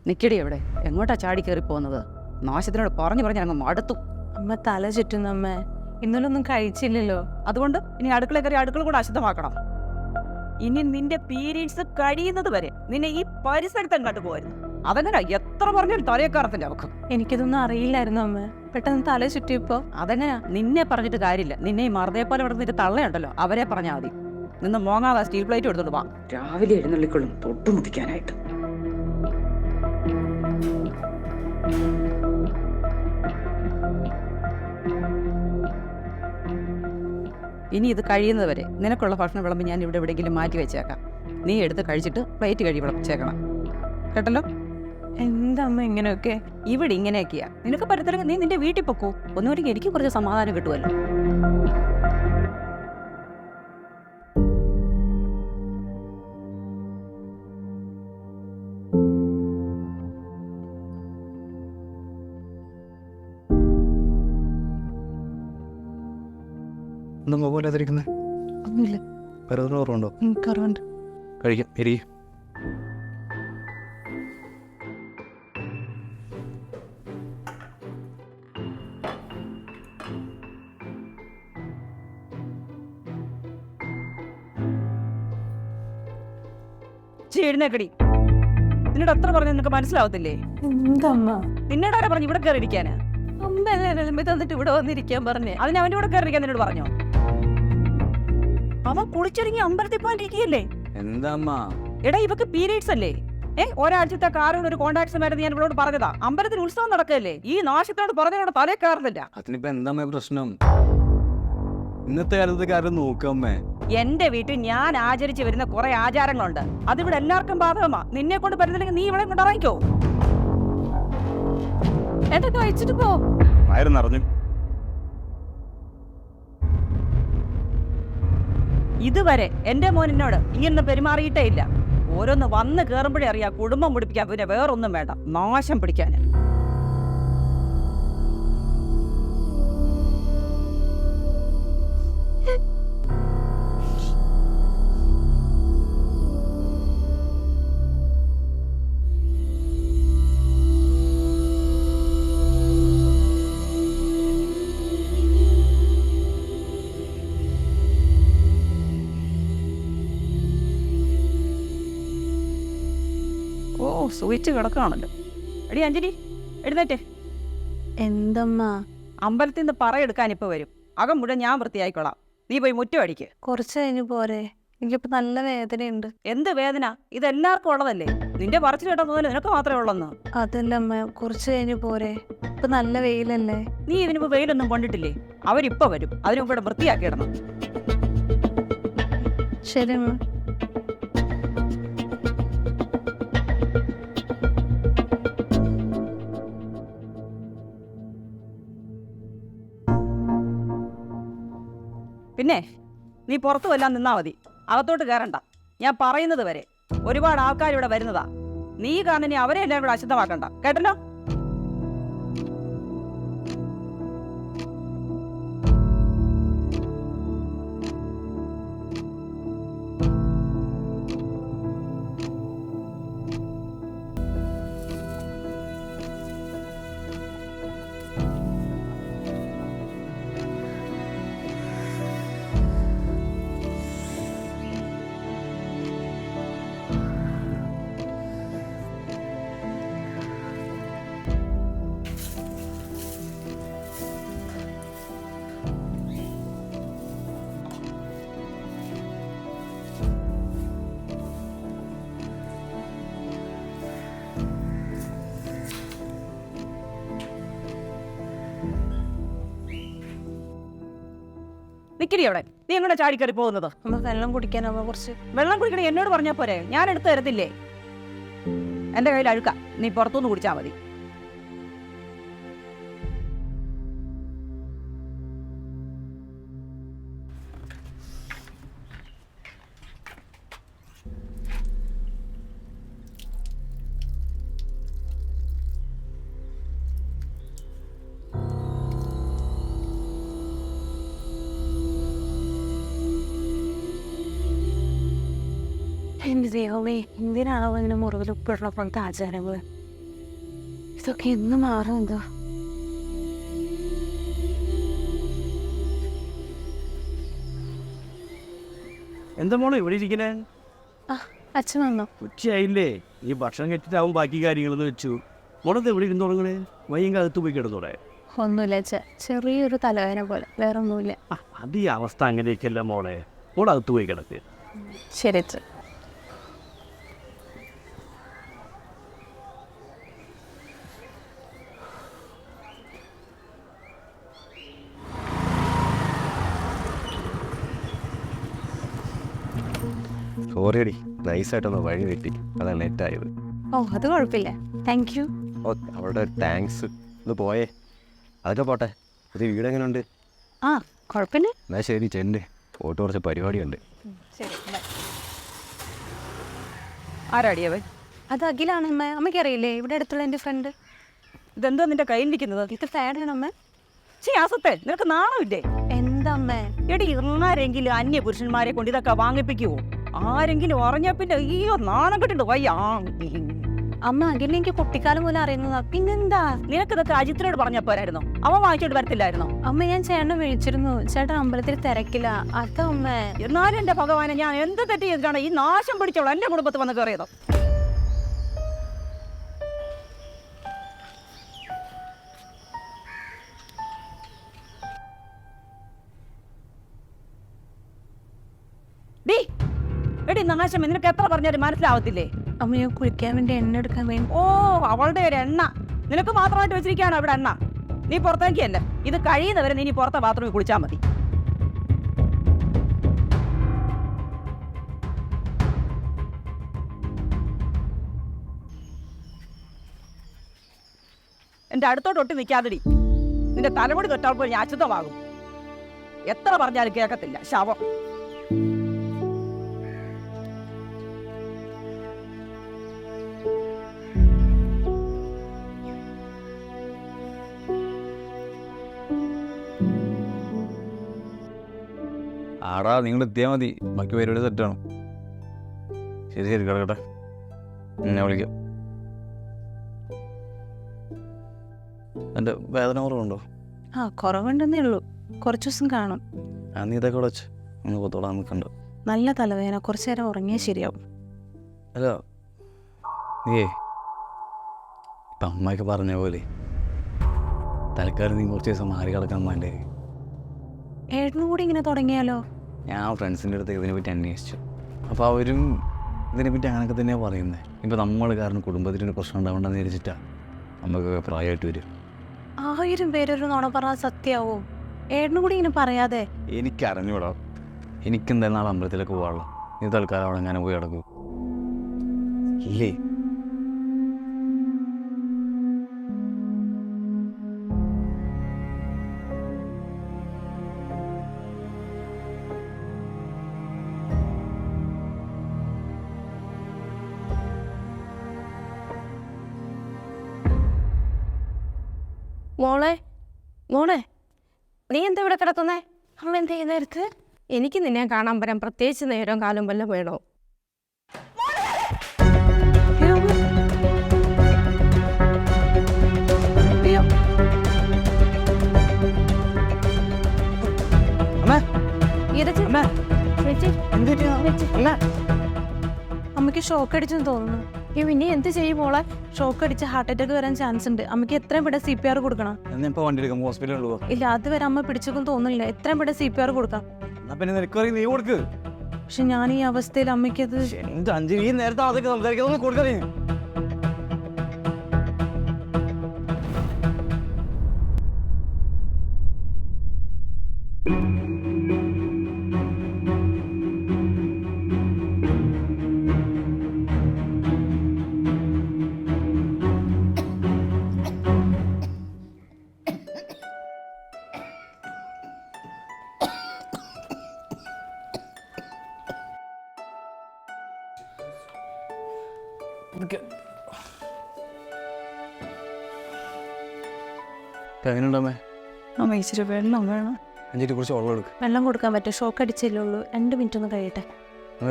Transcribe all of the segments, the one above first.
നിക്കടി എവിടെ? എങ്ങോട്ടാ ചാടി കയറി പോകുന്നത്? നാശത്തിനോട് പറഞ്ഞു പറഞ്ഞ് അങ്ങ് മടുത്തു. അമ്മ തല ചുറ്റുന്നു അമ്മ. ഇന്നലെ ഒന്നും കഴിച്ചില്ലല്ലോ. അതുകൊണ്ട് ഇനി അടുക്കള കയറി അടുക്കള കൂടെ അശുദ്ധമാക്കണം. ഇനി നിന്റെ പീരീഡ്സ് കഴിയുന്നത് വരെ നിന്നെ ഈ പരിസരത്തും കണ്ടുപോയിരുന്നു. അതെങ്ങനെ എത്ര പറഞ്ഞൊരു തലയക്കാറത്തിന്റെ അവക്ക്. എനിക്കിതൊന്നും അറിയില്ലായിരുന്നു അമ്മ. പെട്ടെന്ന് തല ചുറ്റിയപ്പോ. അതെങ്ങനാ? നിന്നെ പറഞ്ഞിട്ട് കാര്യമില്ല. നിന്നെ ഈ മറുതേപ്പോലെ ഇവിടെ നിന്റെ തള്ളയുണ്ടല്ലോ, അവരെ പറഞ്ഞാൽ മതി. നിന്ന് മോങ്ങാതെ സ്റ്റീൽ പ്ലേറ്റ് എടുത്തോണ്ട് വാ. രാവിലെ എഴുന്നള്ളിക്കൊള്ളും തൊട്ടുമുട്ടിക്കാനായിട്ട്. ഇനി ഇത് കഴിയുന്നത് വരെ നിനക്കുള്ള ഭക്ഷണ വിളമ്പ് ഞാൻ ഇവിടെ എവിടെയെങ്കിലും മാറ്റി വെച്ചേക്കാം. നീ എടുത്ത് കഴിച്ചിട്ട് പ്ലേറ്റ് കഴുകി വിളപ്പിച്ചേക്കണം, കേട്ടല്ലോ? എന്താ അമ്മ ഇങ്ങനെയൊക്കെ? ഇവിടെ ഇങ്ങനെയൊക്കെയാ. നിനക്ക് പറ്റത്തില്ലെങ്കിൽ നീ നിന്റെ വീട്ടിൽ പൊക്കോ. ഒന്നുകൂടി എനിക്ക് കുറച്ച് സമാധാനം കിട്ടുമല്ലോ. ഒന്നും കുഴപ്പമില്ലാതിരിക്കുന്നേ? ഒന്നുമില്ല. പരതിന് ഓർമ്മയുണ്ടോ? കുറവുണ്ട്. കഴിക്കാം, എരി. എഴുന്നേക്കടി. നിന്നോട് എത്ര പറഞ്ഞു നിനക്ക് മനസ്സിലാവത്തില്ലേ? എന്താ അമ്മ? നിന്നോടാരാ പറഞ്ഞു ഇവിടെ കയറി ഇരിക്കാന്? അമ്മ എല്ലാം തന്നിട്ട് ഇവിടെ വന്നിരിക്കാൻ പറഞ്ഞേ. അതിന് അവന്റെ കൂടെ കയറിയിരിക്കാൻ നിന്നോട് പറഞ്ഞോ? അവൻ കുളിച്ചൊരുങ്ങി അമ്പലത്തിൽ പോകാനിരിക്കുകയല്ലേ? എന്താ അമ്മ? എടാ, ഇവക്ക് പീരീഡ്സ് അല്ലേ? ഒരാഴ്ചത്തെ കാര്യം ഒരു കോണ്ടാക്ട്സ് ആയിരുന്നു. ഞാൻ ഇവളോട് പറഞ്ഞതാ. അമ്പലത്തിൽ ഉത്സവം നടക്കല്ലേ? ഈ നാശത്തിനോട് പറഞ്ഞോട് തലേ കയറുന്നില്ല. അതിനിപ്പോ എന്താ പ്രശ്നം? ഇന്നത്തെ കാലത്ത് കാര്യം നോക്കമ്മേ. എന്റെ വീട്ടിൽ ഞാൻ ആചരിച്ചു വരുന്ന കുറെ ആചാരങ്ങളുണ്ട്. അതിവിടെ എല്ലാവർക്കും ബാധകമാ. നിന്നെ കൊണ്ട് പറ്റുന്നില്ലെങ്കിൽ നീ ഇവിടെ കൊണ്ട് ഇറങ്ങിക്കോ. എന്താ കഴിച്ചിട്ട് പോ. വയറ് നിറഞ്ഞു. ഇതുവരെ എന്റെ മോൻ എന്നോട് ഇങ്ങനെ പെരുമാറിയിട്ടേ ഇല്ല. ഓരോന്ന് വന്ന് കേറുമ്പോഴേ അറിയാം കുടുംബം പിടിപ്പിക്കാൻ. പിന്നെ വേറൊന്നും വേണ്ട, നാശം പിടിക്കാന്. ഓ, സൂയിച്ച് കിടക്കുകയാണല്ലോ. എടി അഞ്ജലി, എഴുന്നേറ്റേ. എന്തമ്മ? അമ്പലത്തിൽ നിന്ന് പറയെടുക്കാൻ ഇപ്പൊ വരും. അകം മുഴുവൻ ഞാൻ വൃത്തിയായിക്കോളാം. നീ പോയി മുറ്റം അടിക്ക്. കുറച്ച് കഴിഞ്ഞ് പോരെ? എനിക്കിപ്പോ നല്ല വേദനയുണ്ട്. എന്ത് വേദന? ഇതെല്ലാവർക്കും ഉള്ളതല്ലേ. നിന്റെ പറച്ചിൽ കേട്ടാ തോന്നുന്നു നിനക്ക് മാത്രമേ ഉള്ളെന്ന്. അതല്ല അമ്മ, കുറച്ച് കഴിഞ്ഞ് പോരെ? ഇപ്പൊ നല്ല വെയിലല്ലേ? നീ ഇതിനിപ്പോ വെയിലൊന്നും കൊണ്ടിട്ടില്ലേ? അവരിപ്പൊ വരും. അതിനു ഇവിടെ വൃത്തിയാക്കി ഇടണം. ശരി അമ്മ. പിന്നെ നീ പുറത്തു വല്ലാൻ നിന്നാ മതി. അകത്തോട്ട് കയറണ്ട. ഞാൻ പറയുന്നത് വരെ. ഒരുപാട് ആൾക്കാർ ഇവിടെ വരുന്നതാ. നീ കാരണം ഇനി അവരെ എല്ലാം ഇവിടെ അശുദ്ധമാക്കണ്ട, കേട്ടല്ലോ? നിക്കരി അവിടെ. നീ എങ്ങനെ ചാടിക്കറി പോകുന്നത്? അമ്മ വെള്ളം കുടിക്കാനമ്മ കുറച്ച്. വെള്ളം കുടിക്കണേ എന്നോട് പറഞ്ഞാ പോരെ? ഞാൻ എടുത്ത് തരത്തില്ലേ? എന്റെ കയ്യിൽ അഴുക്ക. നീ പുറത്തുനിന്ന് കുടിച്ചാ മതി. എൻ്റെ ദൈവമേ, എന്തിനാണോ ഇങ്ങനെ മുറിവിൽ ഉപ്പിടണ പോലത്തെ ആചാരങ്ങൾ? ഇതൊക്കെ എന്ന് മാറും എന്തോ. എന്താ മോളെ ഇവിടെ ഇരിക്കണേ? ആ അച്ഛൻ വന്നോ? ഉച്ചയായില്ലേ, ഈ ഭക്ഷണം കഴിച്ചിട്ടാവും ബാക്കി കാര്യങ്ങളെന്ന് വെച്ചു. മോളത് എവിടെ ഇരുന്ന് തുടങ്ങണേ? വൈകി അകത്ത് പോയി കിടന്നോടെ? ഒന്നുമില്ല അച്ഛ, ചെറിയൊരു തലവേദന പോലെ, വേറെ ഒന്നുമില്ല. അത് ഈ അവസ്ഥ അങ്ങനെയൊക്കെയല്ല മോളെ. മോൾ അകത്ത് പോയി കിടക്ക്. ശരി അച്ഛൻ. സോറിയടി, നൈസായിട്ടൊന്ന് വഴി തെറ്റി, അതാണ് ലേറ്റായത്. ഓ അത് കുഴപ്പമില്ല, താങ്ക് യു. ഓ അവളുടെ താങ്ക്സ്. ഒന്ന് പോയേ. അതൊക്കെ പോട്ടെ, പുതിയ വീട് എങ്ങനെയുണ്ട്? ആ കുഴപ്പമില്ല. എന്നാ ശരി, ചെണ്ട് പോയിട്ട് കുറച്ച് പരിപാടിയുണ്ട്. ശരി. ആരാടിയവൻ? അത് അഖിലാണ് അമ്മ, അമ്മയ്ക്കറിയില്ലേ, ഇവിടെ അടുത്തുള്ള എൻ്റെ ഫ്രണ്ട്. ഇതെന്താ നിന്റെ കയ്യിലിരിക്കുന്നത്? ഇത് ഫാഡാണ് അമ്മ. ആസത്തെ, നിനക്ക് നാണമില്ലേ? എന്താ അമ്മ? എടി ആരെങ്കിലും അന്യ പുരുഷന്മാരെ കൊണ്ട് ഇതൊക്കെ വാങ്ങിപ്പിക്കുവോ? ആരെങ്കിലും അറിഞ്ഞാ പിന്നെ അയ്യോ നാണം കെട്ടിട്ട് വയ്യ. അമ്മ അഖിലിനെ എനിക്ക് കുട്ടിക്കാലം പോലെ അറിയുന്നതാ, പിന്നെന്താ? നിനക്കിതൊക്കെ അജിത്തിനോട് പറഞ്ഞ പോരായിരുന്നോ? അവൻ വാങ്ങിച്ചോണ്ട് വരത്തില്ലായിരുന്നോ? അമ്മ ഞാൻ ചേട്ടനെ വിളിച്ചിരുന്നു, ചേട്ടൻ അമ്പലത്തിൽ തിരക്കില്ല, അതാ അമ്മ. എന്നാലും എന്റെ ഭഗവാനെ, ഞാൻ എന്ത് തെറ്റ് ചെയ്തിട്ടാണ് ഈ നാശം പിടിച്ചോളൂ എന്റെ കുടുംബത്തിൽ വന്ന് കയറിയതോ? എടി നാശം, നിനക്ക് എത്ര പറഞ്ഞാലും മനസ്സിലാവത്തില്ലേ? അമ്മ ഞാൻ കുളിക്കാൻ വേണ്ടി എണ്ണ എടുക്കാൻ വേണ്ടി. ഓ അവളുടെ ഒരു എണ്ണ നിനക്ക് മാത്രമായിട്ട് വെച്ചിരിക്കുകയാണോ അവിടെ എണ്ണ? നീ പുറത്തേക്കല്ല, ഇത് കഴിയുന്നവരെ നീ പുറത്തെ ബാത്റൂമിൽ കുളിച്ചാൽ മതി. എന്റെ അടുത്തോട്ടൊട്ടി നിൽക്കാതെടി, നിന്റെ തലമുടി തൊട്ടാൽ ഞാൻ അശുദ്ധമാകും. എത്ര പറഞ്ഞാലും കേൾക്കത്തില്ല, ശവം. ആടാ നിങ്ങൾ എത്തിയാൽ മതി, ബാക്കി പരിപാടി സെറ്റാണ്. ശരി ശരി, കിടക്കട്ടെ, എന്നെ വിളിക്കാം. എൻ്റെ വേദന കുറവുണ്ടോ? ആ കുറവുണ്ടെന്നേ ഉള്ളൂ, കുറച്ച് ദിവസം കാണും. നീ ഇതൊക്കെ ഇവിടെ വെച്ച് ഒന്ന് കൊത്തോളാൻ നിൽക്കണ്ട. നല്ല തലവേദന, കുറച്ചു നേരം ഉറങ്ങിയാൽ ശരിയാവും. അല്ല നീയേ ഇപ്പം അമ്മയൊക്കെ പറഞ്ഞ പോലെ തൽക്കാലം നീ കുറച്ച് ദിവസം മാറി കിടക്കാൻ വേണ്ടേ? ഏട്ടനും കൂടി ഇങ്ങനെ തുടങ്ങിയാലോ? ഞാൻ ഫ്രണ്ട്സിൻ്റെ അടുത്ത് ഇതിനെപ്പറ്റി അന്വേഷിച്ചു, അപ്പോൾ അവരും ഇതിനെപ്പറ്റി അങ്ങനെയൊക്കെ തന്നെയാണ് പറയുന്നത്. ഇപ്പോൾ നമ്മൾ കാരണം കുടുംബത്തിനൊരു പ്രശ്നം ഉണ്ടാവണ്ടെന്ന് വിചാരിച്ചിട്ടാണ് നമുക്കൊക്കെ പ്രായമായിട്ട് വരും. 1000 പേരൊരു നുണ പറഞ്ഞാൽ സത്യമാവും. ഏട്ടനും കൂടി ഇങ്ങനെ പറയാതെ. എനിക്കറിഞ്ഞൂടാ, എനിക്കെന്തായാലും നാളെ അമ്പലത്തിലേക്ക് പോകാനുള്ള. നീ തൽക്കാലം അവിടെ എങ്ങനെ പോയി കിടക്കും ഇല്ലേ? മോളെ മോളെ, നീ എന്താ ഇവിടെ കിടക്കുന്നേ? അമ്മ എന്ത് ചെയ്യുന്ന നേരത്ത്? എനിക്ക് നിന്നെ കാണാൻ വരാൻ പ്രത്യേകിച്ച് നേരം കാലം വല്ലതും വേണോ? അമ്മയ്ക്ക് ഷോക്ക് അടിച്ചെന്ന് തോന്നുന്നു. ഇനി എന്ത് ചെയ്യും മോളെ? ഷോക്ക് അടിച്ച് ഹാർട്ട് അറ്റാക്ക് വരാൻ ചാൻസ് ഉണ്ട്. അമ്മയ്ക്ക് എത്രയും പെട്ടെന്ന് CPR കൊടുക്കണം. ഞാൻ ഇപ്പോൾ വണ്ടി എടുക്കാം, ഹോസ്പിറ്റലിൽ പോവാം. ഇല്ല, അതുവരെ അമ്മ പിടിച്ചേക്കും തോന്നുന്നില്ല. എത്രയും പെട്ടെന്ന് CPR കൊടുക്കാം. എന്നാ പിന്നെ നിനക്കറിയ നീ കൊടുക്ക്. പക്ഷെ ഞാൻ ഈ അവസ്ഥയിൽ അമ്മയ്ക്കത് എൻ്റെ അഞ്ച് ഈ നേരത്തെ അതൊക്കെ സംസാരിക്കുന്നത് കൊടുക്കറിയ. എങ്ങനെയുണ്ടമ്മേ? അമ്മ ഇച്ചിരി വെള്ളം വേണം. അഞ്ചിട്ട് കുറച്ച് വെള്ളം എടുക്ക്. വെള്ളം കൊടുക്കാൻ പറ്റും, ഷോക്ക് അടിച്ചല്ലേ ഉള്ളൂ. 2 മിനിറ്റ് ഒന്ന് കഴിയട്ടെ.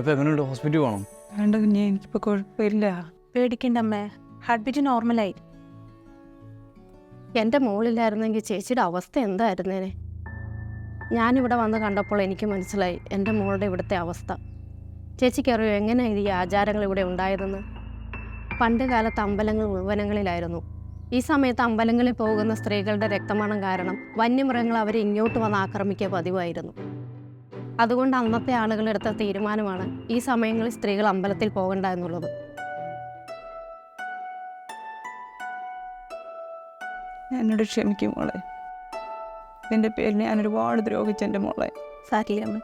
ഇപ്പോൾ എങ്ങനെയുണ്ട്? ഹോസ്പിറ്റലിൽ പോകണം? വേണ്ട കുഞ്ഞെ, എനിക്കിപ്പോൾ കുഴപ്പമില്ല. പേടിക്കണ്ട അമ്മേ, ഹാർട്ട് ബീറ്റ് നോർമലായി. എൻ്റെ മോളിലായിരുന്നെങ്കിൽ ചേച്ചിയുടെ അവസ്ഥ എന്തായിരുന്നേനെ? ഞാനിവിടെ വന്ന് കണ്ടപ്പോൾ എനിക്ക് മനസ്സിലായി എൻ്റെ മോളുടെ ഇവിടുത്തെ അവസ്ഥ. ചേച്ചിക്കറിയോ എങ്ങനെയാണ് ഈ ആചാരങ്ങൾ ഇവിടെ ഉണ്ടായതെന്ന്? പണ്ട് കാലത്ത് അമ്പലങ്ങൾ ഉൾവനങ്ങളിലായിരുന്നു. ഈ സമയത്ത് അമ്പലങ്ങളിൽ പോകുന്ന സ്ത്രീകളുടെ രക്തമണം കാരണം വന്യമൃഗങ്ങൾ അവരെ ഇങ്ങോട്ട് വന്ന് ആക്രമിക്കുക പതിവായിരുന്നു. അതുകൊണ്ട് അന്നത്തെ ആളുകളെടുത്ത തീരുമാനമാണ് ഈ സമയങ്ങളിൽ സ്ത്രീകൾ അമ്പലത്തിൽ പോകണ്ട എന്നുള്ളത്. എന്നോട് ക്ഷമിക്കും മോളെ. നിന്റെ പേരിൽ ഞാൻ ഒരുപാട് ദ്രോഹിച്ചെൻ്റെ മോളെ. സാരില്ല അമ്മ.